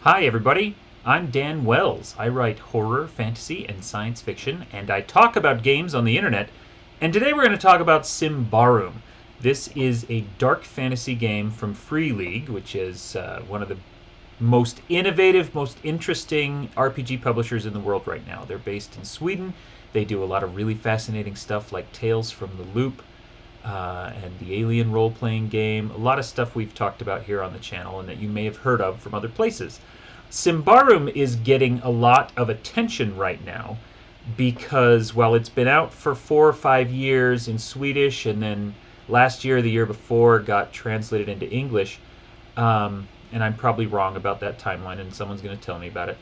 Hi, everybody. I'm Dan Wells. I write horror, fantasy, and science fiction, and I talk about games on the internet. And today we're going to talk about Symbaroum. This is a dark fantasy game from Fria Ligan, which is one of the most innovative, most interesting RPG publishers in the world right now. They're based in Sweden. They do a lot of really fascinating stuff like Tales from the Loop, and the Alien role playing game. A lot of stuff we've talked about here on the channel and that you may have heard of from other places. Symbaroum is getting a lot of attention right now because, while it's been out for 4 or 5 years in Swedish and then last year or the year before got translated into English, and I'm probably wrong about that timeline and someone's going to tell me about it.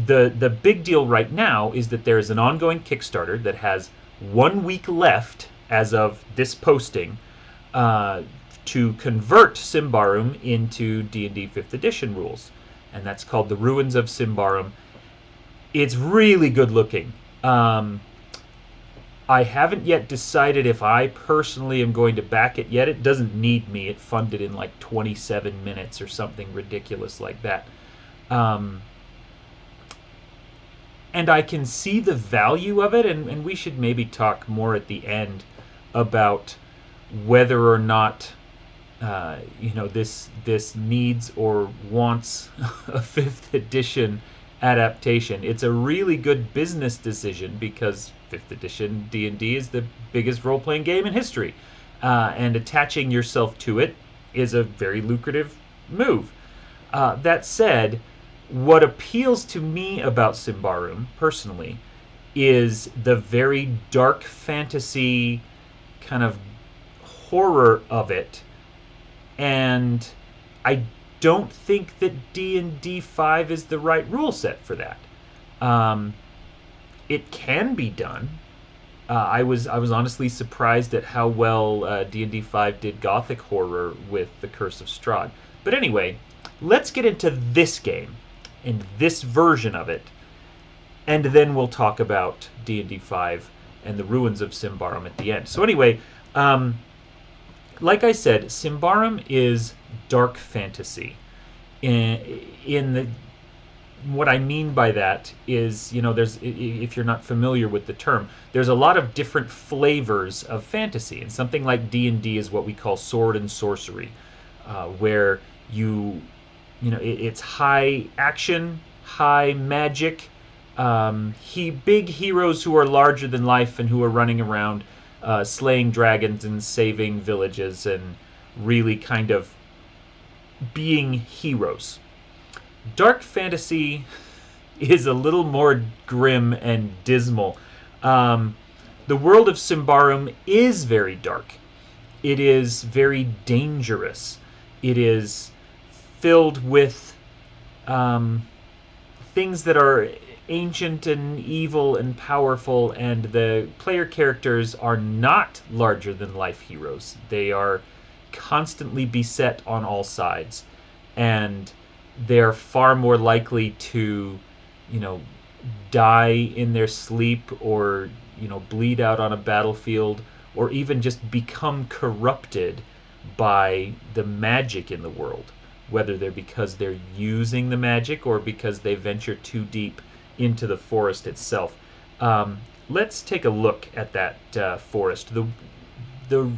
The big deal right now is that there is an ongoing Kickstarter that has 1 week left as of this posting, uh, to convert Symbaroum into D&D 5th edition rules, and that's called the Ruins of Symbaroum. It's really good looking. I haven't yet decided if I personally am going to back it yet. It doesn't need me. It funded in like 27 minutes or something ridiculous like that. Um, and I can see the value of it, and we should maybe talk more at the end about whether or not this needs or wants a fifth edition adaptation. It's a really good business decision because fifth edition D&D is the biggest role-playing game in history, and attaching yourself to it is a very lucrative move. That said, what appeals to me about Symbaroum personally is the very dark fantasy kind of horror of it, and I don't think that D&D 5 is the right rule set for that. Um, it can be done. I was honestly surprised at how well D&D 5 did gothic horror with the Curse of Strahd. But anyway, let's get into this game and this version of it, and then we'll talk about D&D 5 and the Ruins of Symbaroum at the end. So anyway, like I said, Symbaroum is dark fantasy. In the What I mean by that is, there's, if you're not familiar with the term, there's a lot of different flavors of fantasy, and something like D&D is what we call sword and sorcery, where it's high action, high magic, big heroes who are larger than life and who are running around, slaying dragons and saving villages and really kind of being heroes. Dark fantasy is a little more grim and dismal. The world of Symbaroum is very dark. It is very dangerous. It is filled with things that are ancient and evil and powerful, and the player characters are not larger than life heroes. They are constantly beset on all sides, and they're far more likely to, you know, die in their sleep, or, bleed out on a battlefield, or even just become corrupted by the magic in the world, whether they're because they're using the magic or because they venture too deep into the forest itself. Let's take a look at that forest. The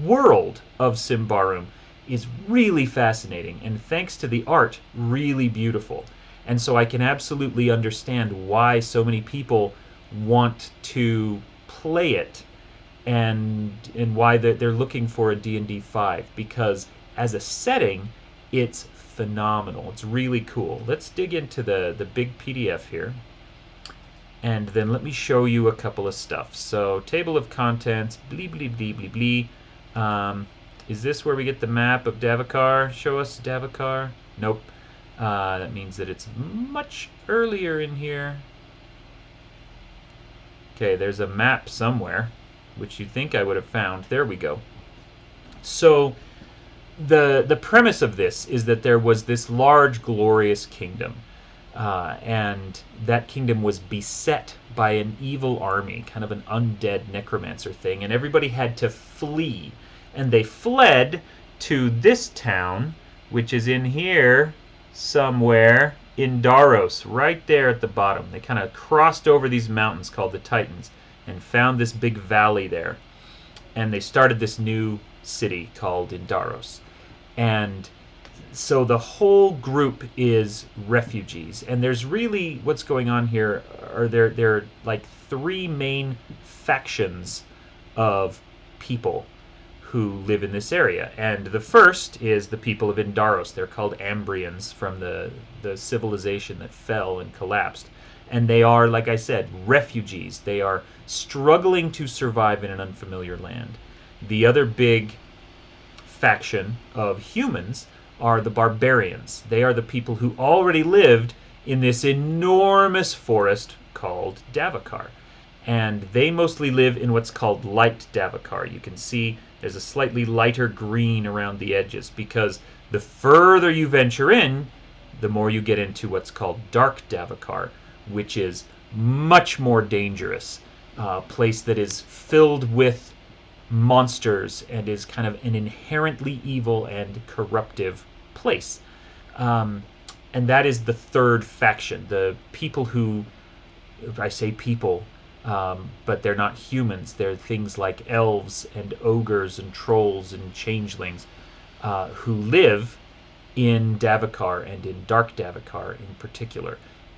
world of Symbaroum is really fascinating, and thanks to the art, really beautiful. And so I can absolutely understand why so many people want to play it, and why they're looking for a D&D 5, because as a setting, it's phenomenal. It's really cool. Let's dig into the big PDF here, and then let me show you a couple of stuff. So, table of contents, blee blee blee blee blee. Is this where we get the map of Davokar? Show us Davokar. Nope. That means that it's much earlier in here. Okay, there's a map somewhere, which you'd think I would have found. There we go. So the premise of this is that there was this large, glorious kingdom, and that kingdom was beset by an evil army, kind of an undead necromancer thing, and everybody had to flee. And they fled to this town, which is in here. somewhere in Daros, right there at the bottom. They kind of crossed over these mountains called the Titans and found this big valley there. And they started this new city called Indaros. And so the whole group is refugees. And there's really what's going on here are there are like three main factions of people who live in this area. And the first is the people of Indaros. They're called Ambrians from the civilization that fell and collapsed. And they are, like I said, refugees. They are struggling to survive in an unfamiliar land. The other big faction of humans are the barbarians. They are the people who already lived in this enormous forest called Davakar. And they mostly live in what's called light Davakar. You can see there's a slightly lighter green around the edges because the further you venture in, the more you get into what's called dark Davakar, which is much more dangerous. A place that is filled with monsters and is kind of an inherently evil and corruptive place. And that is the third faction. The people who, I say people, but they're not humans. They're things like elves and ogres and trolls and changelings who live in Davakar and in Dark Davakar in particular.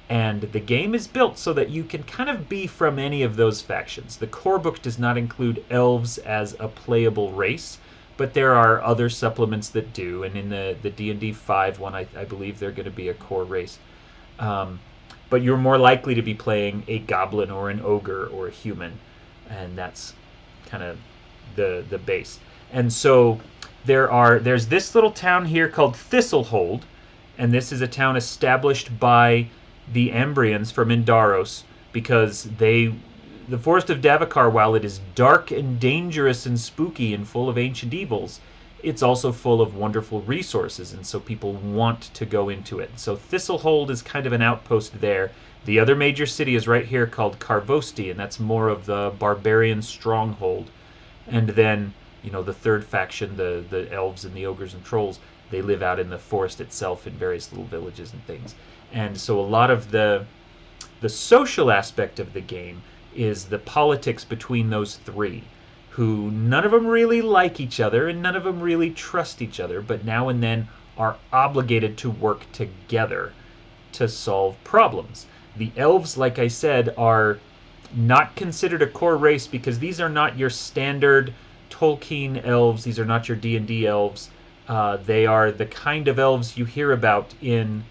And the game is built so that you can kind of be from any of those factions. The core book does not include elves as a playable race, but there are other supplements that do. And in the D&D 5 one, I believe they're going to be a core race. But you're more likely to be playing a goblin or an ogre or a human, and that's kind of the base. And so there's this little town here called Thistlehold, and this is a town established by the Ambrians from Indaros because the Forest of Davakar, while it is dark and dangerous and spooky and full of ancient evils, it's also full of wonderful resources, and so people want to go into it. So Thistlehold is kind of an outpost there. The other major city is right here called Carvosti, and that's more of the barbarian stronghold. And then, the third faction, the elves and the ogres and trolls, they live out in the forest itself in various little villages and things. And so a lot of the social aspect of the game is the politics between those three, who none of them really like each other and none of them really trust each other, but now and then are obligated to work together to solve problems. The elves, like I said, are not considered a core race because these are not your standard Tolkien elves. These are not your D&D elves. They are the kind of elves you hear about in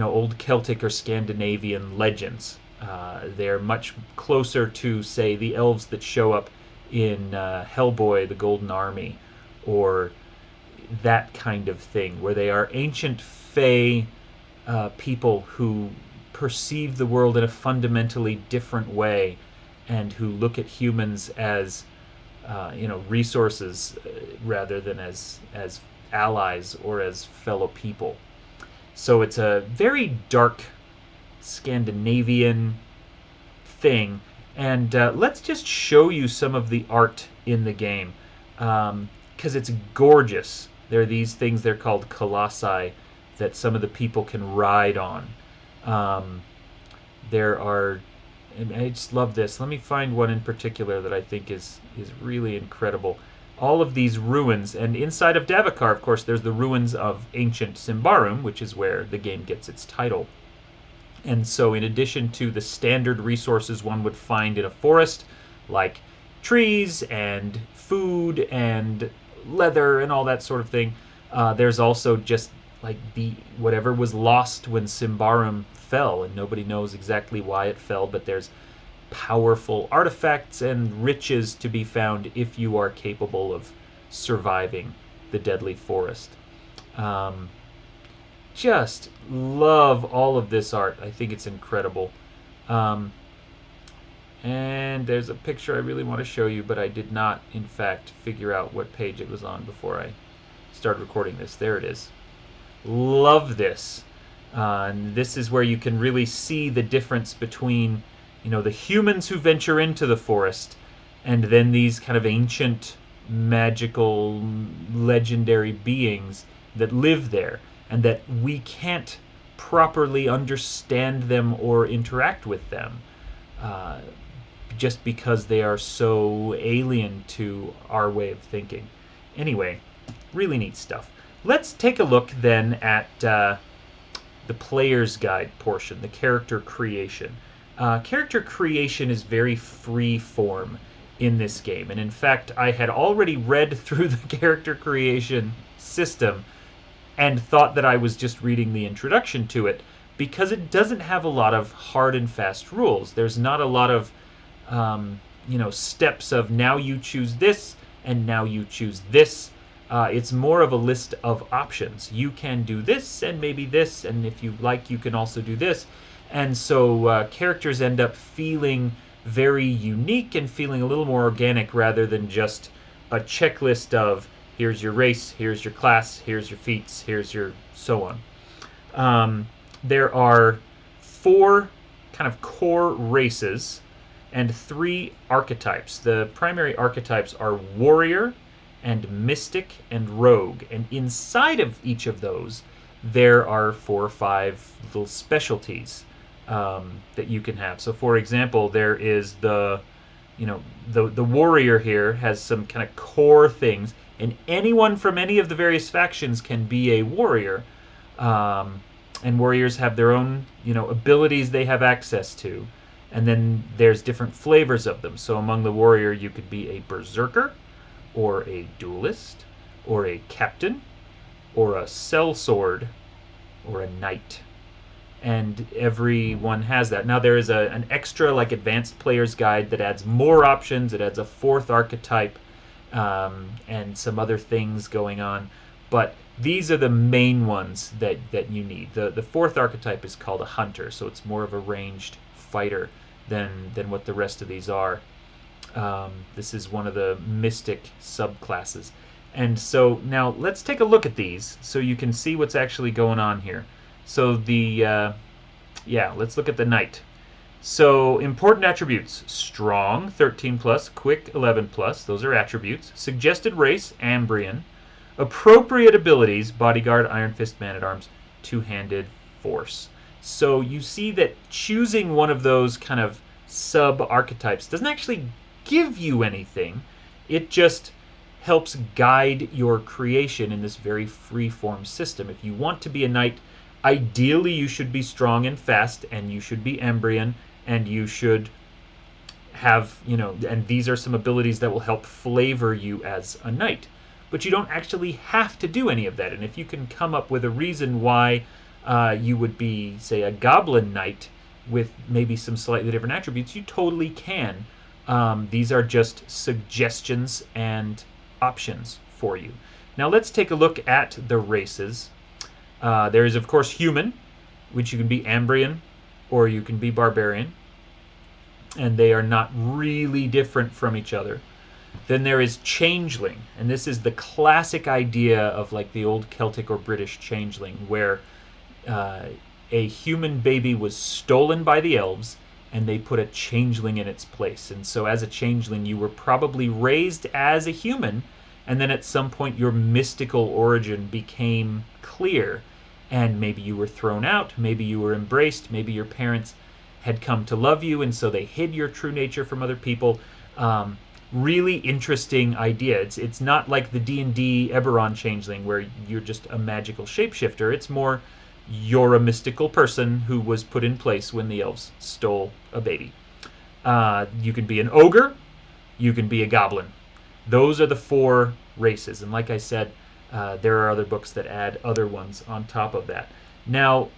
old Celtic or Scandinavian legends. They're much closer to, say, the elves that show up in Hellboy, the Golden Army, or that kind of thing, where they are ancient fae people who perceive the world in a fundamentally different way and who look at humans as resources rather than as allies or as fellow people. So it's a very dark Scandinavian thing. And let's just show you some of the art in the game, because it's gorgeous. There are these things, they're called colossi, that some of the people can ride on. There are, and I just love this. Let me find one in particular that I think is really incredible. All of these ruins, and inside of Davakar, of course, there's the ruins of ancient Symbaroum, which is where the game gets its title. And so in addition to the standard resources one would find in a forest, like trees and food and leather and all that sort of thing, there's also just like whatever was lost when Symbaroum fell, and nobody knows exactly why it fell, but there's powerful artifacts and riches to be found if you are capable of surviving the deadly forest. Just love all of this art. I think it's incredible. And there's a picture I really want to show you, but I did not, in fact, figure out what page it was on before I started recording this. There it is. Love this. And this is where you can really see the difference between, the humans who venture into the forest and then these kind of ancient, magical, legendary beings that live there. and that we can't properly understand them or interact with them uh, just because they are so alien to our way of thinking. Anyway, really neat stuff. Let's take a look then at the player's guide portion, the character creation. Character creation is very free form in this game, and in fact, I had already read through the character creation system and thought that I was just reading the introduction to it because it doesn't have a lot of hard and fast rules. There's not a lot of steps of now you choose this and now you choose this. It's more of a list of options. You can do this and maybe this, and if you like, you can also do this. And so characters end up feeling very unique and feeling a little more organic rather than just a checklist of here's your race, here's your class, here's your feats, here's your so on. There are 4 kind of core races and 3 archetypes. The primary archetypes are warrior and mystic and rogue, and inside of each of those there are 4 or 5 little specialties that you can have. So for example, there is the warrior here has some kind of core things, and anyone from any of the various factions can be a warrior. And warriors have their own abilities they have access to, and then there's different flavors of them. So among the warrior, you could be a berserker, or a duelist, or a captain, or a sellsword, or a knight. And everyone has that. Now there is an extra advanced player's guide that adds more options. It adds a 4th archetype and some other things going on. But these are the main ones that you need. The 4th archetype is called a hunter, so it's more of a ranged fighter than what the rest of these are. This is one of the mystic subclasses. And so now let's take a look at these so you can see what's actually going on here. So let's look at the knight. So important attributes: strong, 13 plus, quick, 11 plus. Those are attributes. Suggested race, Ambrian. Appropriate abilities: bodyguard, iron fist, man-at-arms, two-handed, force. So you see that choosing one of those kind of sub-archetypes doesn't actually give you anything. It just helps guide your creation in this very free-form system. If you want to be a knight, ideally you should be strong and fast, and you should be Ambrian, and you should have, and these are some abilities that will help flavor you as a knight. But you don't actually have to do any of that. And if you can come up with a reason why you would be, say, a goblin knight with maybe some slightly different attributes, you totally can. These are just suggestions and options for you. Now let's take a look at the races. There is, of course, human, which you can be Ambrian or you can be barbarian, and they are not really different from each other. Then there is changeling, and this is the classic idea of the old Celtic or British changeling, where a human baby was stolen by the elves and they put a changeling in its place. And so as a changeling, you were probably raised as a human, and then at some point your mystical origin became clear, and maybe you were thrown out, maybe you were embraced, maybe your parents had come to love you and so they hid your true nature from other people. Really interesting idea. It's not like the D&D Eberron changeling where you're just a magical shapeshifter. It's more you're a mystical person who was put in place when the elves stole a baby. You can be an ogre, you can be a goblin. Those are the 4 races, and like I said, there are other books that add other ones on top of that. Now,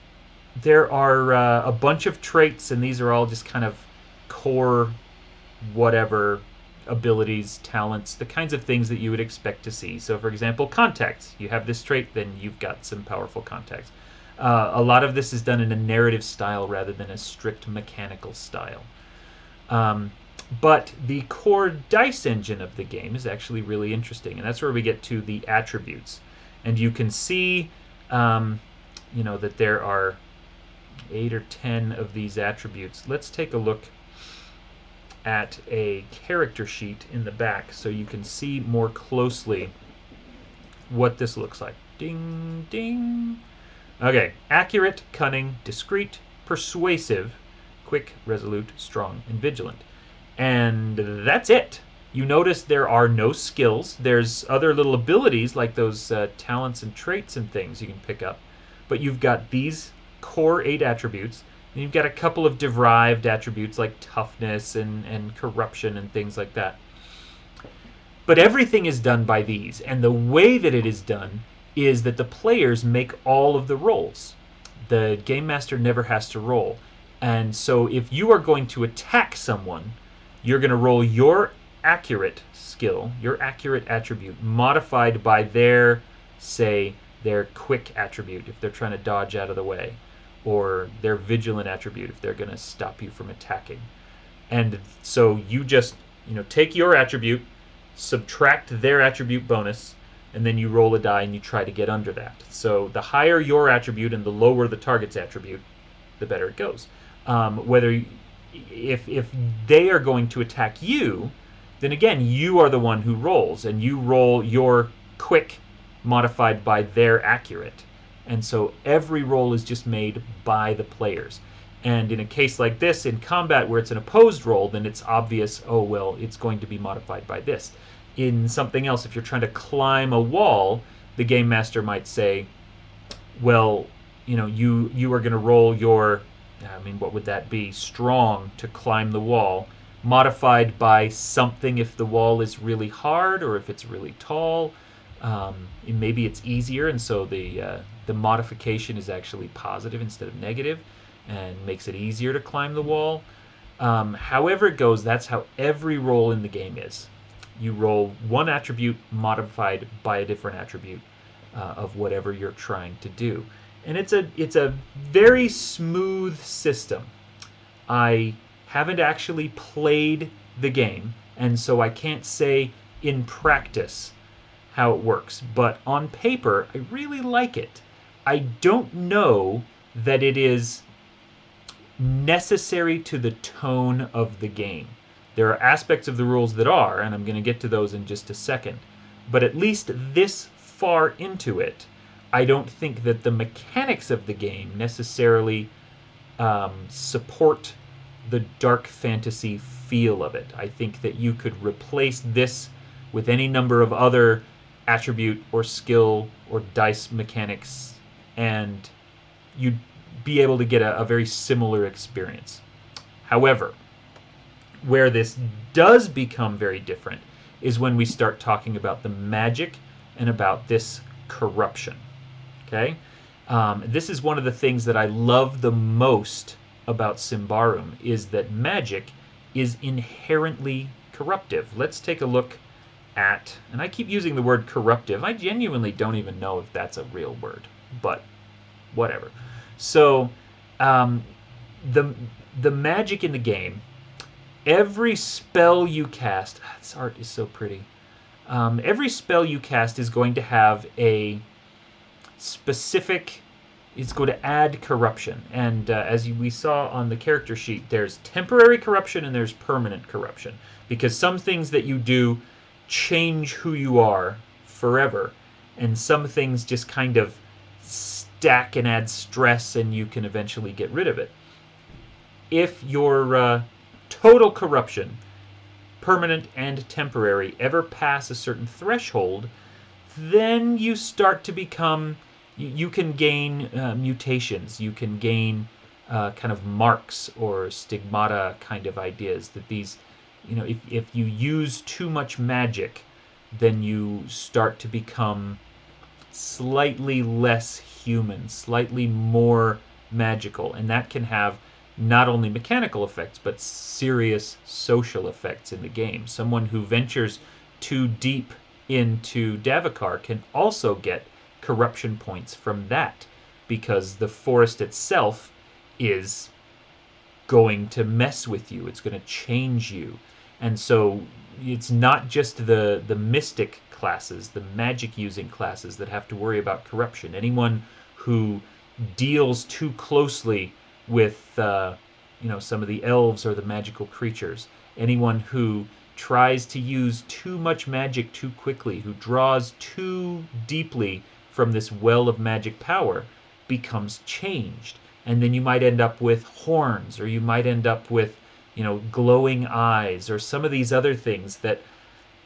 there are a bunch of traits, and these are all just kind of core whatever abilities, talents, the kinds of things that you would expect to see. So for example, contacts. You have this trait, then you've got some powerful contacts. A lot of this is done in a narrative style rather than a strict mechanical style. But the core dice engine of the game is actually really interesting, and that's where we get to the attributes. And you can see that there are 8 or 10 of these attributes. Let's take a look at a character sheet in the back so you can see more closely what this looks like. Ding, ding. Okay, accurate, cunning, discreet, persuasive, quick, resolute, strong, and vigilant. And that's it. You notice there are no skills. There's other little abilities like those talents and traits and things you can pick up. But you've got these core 8 attributes. And you've got a couple of derived attributes like toughness and corruption and things like that. But everything is done by these. And the way that it is done is that the players make all of the rolls. The game master never has to roll. And so if you are going to attack someone, you're going to roll your accurate skill, your accurate attribute, modified by their, say, their quick attribute if they're trying to dodge out of the way, or their vigilant attribute if they're going to stop you from attacking. And so you just, take your attribute, subtract their attribute bonus, and then you roll a die and you try to get under that. So the higher your attribute and the lower the target's attribute, the better it goes. Whether if they are going to attack you, then again you are the one who rolls, and you roll your quick modified by their accurate. And so every roll is just made by the players. And in a case like this, in combat where it's an opposed roll, then it's obvious, oh, well, it's going to be modified by this. In something else, if you're trying to climb a wall, the game master might say, well, you are going to roll your, what would that be? Strong to climb the wall, modified by something if the wall is really hard or if it's really tall. Maybe it's easier, and so the modification is actually positive instead of negative, and makes it easier to climb the wall. However it goes, that's how every roll in the game is. You roll one attribute modified by a different attribute of whatever you're trying to do. And it's a very smooth system. I haven't actually played the game, and so I can't say in practice how it works. But on paper, I really like it. I don't know that it is necessary to the tone of the game. There are aspects of the rules that are, and I'm going to get to those in just a second. But at least this far into it, I don't think that the mechanics of the game necessarily support the dark fantasy feel of it. I think that you could replace this with any number of other attribute or skill or dice mechanics, and you'd be able to get a very similar experience. However, where this does become very different is when we start talking about the magic and about this corruption. Okay? This is one of the things that I love the most about Symbaroum, is that magic is inherently corruptive. Let's take a look at, and I keep using the word corruptive. I genuinely don't even know if that's a real word, but whatever. So the magic in the game, every spell you cast, this art is so pretty. Every spell you cast is going to have a specific, it's going to add corruption. And as we saw on the character sheet, there's temporary corruption and there's permanent corruption. Because some things that you do change who you are forever, and some things just kind of stack and add stress, and you can eventually get rid of it. If your total corruption, permanent and temporary, ever pass a certain threshold, then you start to become, you can gain mutations, you can gain kind of marks or stigmata kind of ideas, that these, if you use too much magic, then you start to become slightly less human, slightly more magical, and that can have not only mechanical effects, but serious social effects in the game. Someone who ventures too deep into Davokar can also get corruption points from that, because the forest itself is going to mess with you. It's going to change you. And so it's not just the mystic classes, the magic using classes, that have to worry about corruption. Anyone who deals too closely with some of the elves or the magical creatures, anyone who tries to use too much magic too quickly, who draws too deeply from this well of magic power, becomes changed. And then you might end up with horns, or you might end up with, glowing eyes, or some of these other things that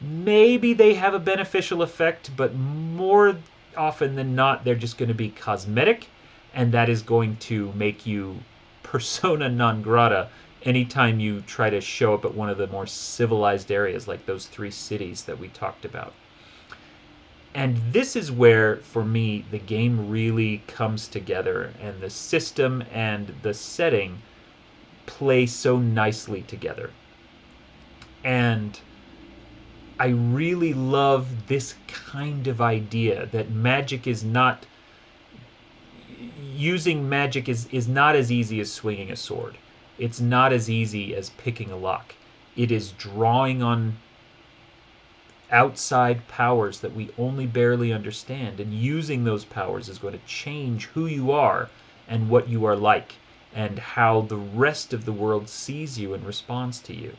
maybe they have a beneficial effect, but more often than not, they're just going to be cosmetic, and that is going to make you persona non grata anytime you try to show up at one of the more civilized areas like those 3 cities that we talked about. And this is where, for me, the game really comes together, and the system and the setting play so nicely together. And I really love this kind of idea that magic is not using magic is not as easy as swinging a sword. It's not as easy as picking a lock. It is drawing on outside powers that we only barely understand, and using those powers is going to change who you are and what you are like, and how the rest of the world sees you and responds to you.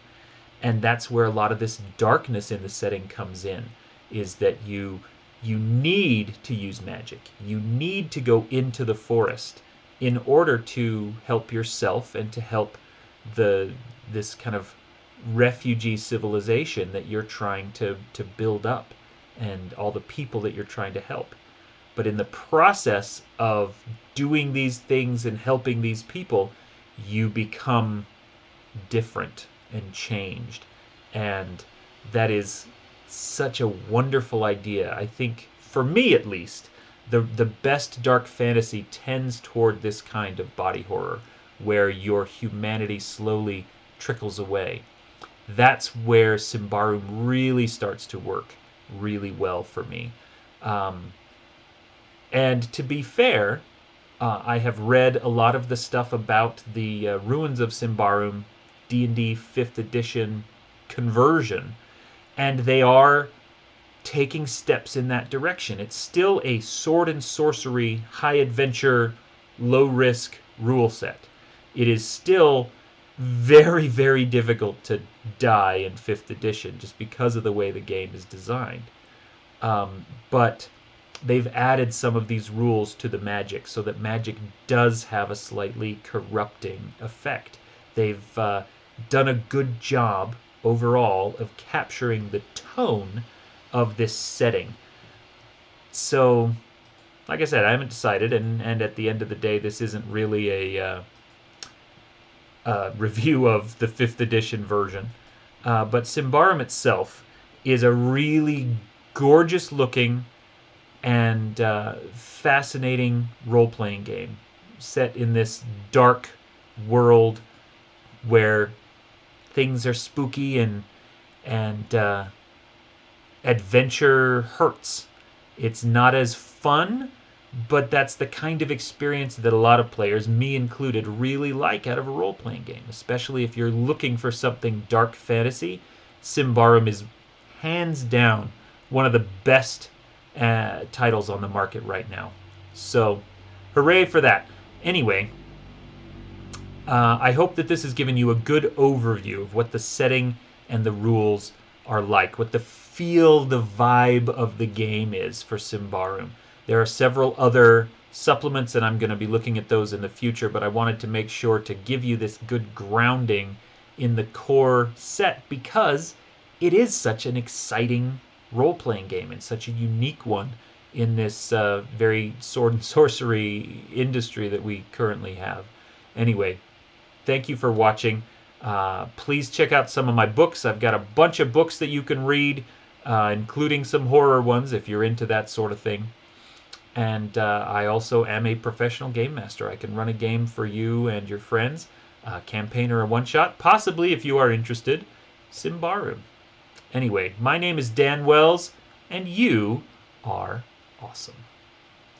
And that's where a lot of this darkness in the setting comes in, is that you need to use magic. You need to go into the forest in order to help yourself and to help this kind of refugee civilization that you're trying to build up, and all the people that you're trying to help. But in the process of doing these things and helping these people, you become different and changed. And that is such a wonderful idea. I think, for me at least, the best dark fantasy tends toward this kind of body horror, where your humanity slowly trickles away. That's where Symbaroum really starts to work really well for me. And to be fair, I have read a lot of the stuff about the Ruins of Symbaroum D&D 5th edition conversion, and they are taking steps in that direction. It's still a sword and sorcery, high adventure, low risk rule set. It is still very, very difficult to die in 5th edition just because of the way the game is designed. But they've added some of these rules to the magic so that magic does have a slightly corrupting effect. They've done a good job overall of capturing the tone of this setting. So, like I said, I haven't decided, and at the end of the day, this isn't really a review of the 5th edition version. But Symbaroum itself is a really gorgeous looking and fascinating role-playing game set in this dark world where things are spooky, and adventure hurts. It's not as fun, but that's the kind of experience that a lot of players, me included, really like out of a role-playing game, especially if you're looking for something dark fantasy. Symbaroum is hands down one of the best titles on the market right now. So, hooray for that. Anyway, I hope that this has given you a good overview of what the setting and the rules are like, what the feel, the vibe of the game is for Symbaroum. There are several other supplements, and I'm going to be looking at those in the future, but I wanted to make sure to give you this good grounding in the core set, because it is such an exciting role-playing game and such a unique one in this very sword and sorcery industry that we currently have. Anyway, thank you for watching. Please check out some of my books. I've got a bunch of books that you can read, including some horror ones if you're into that sort of thing. And I also am a professional game master. I can run a game for you and your friends, a campaign or a one-shot, possibly, if you are interested, Symbaroum. Anyway, my name is Dan Wells, and you are awesome.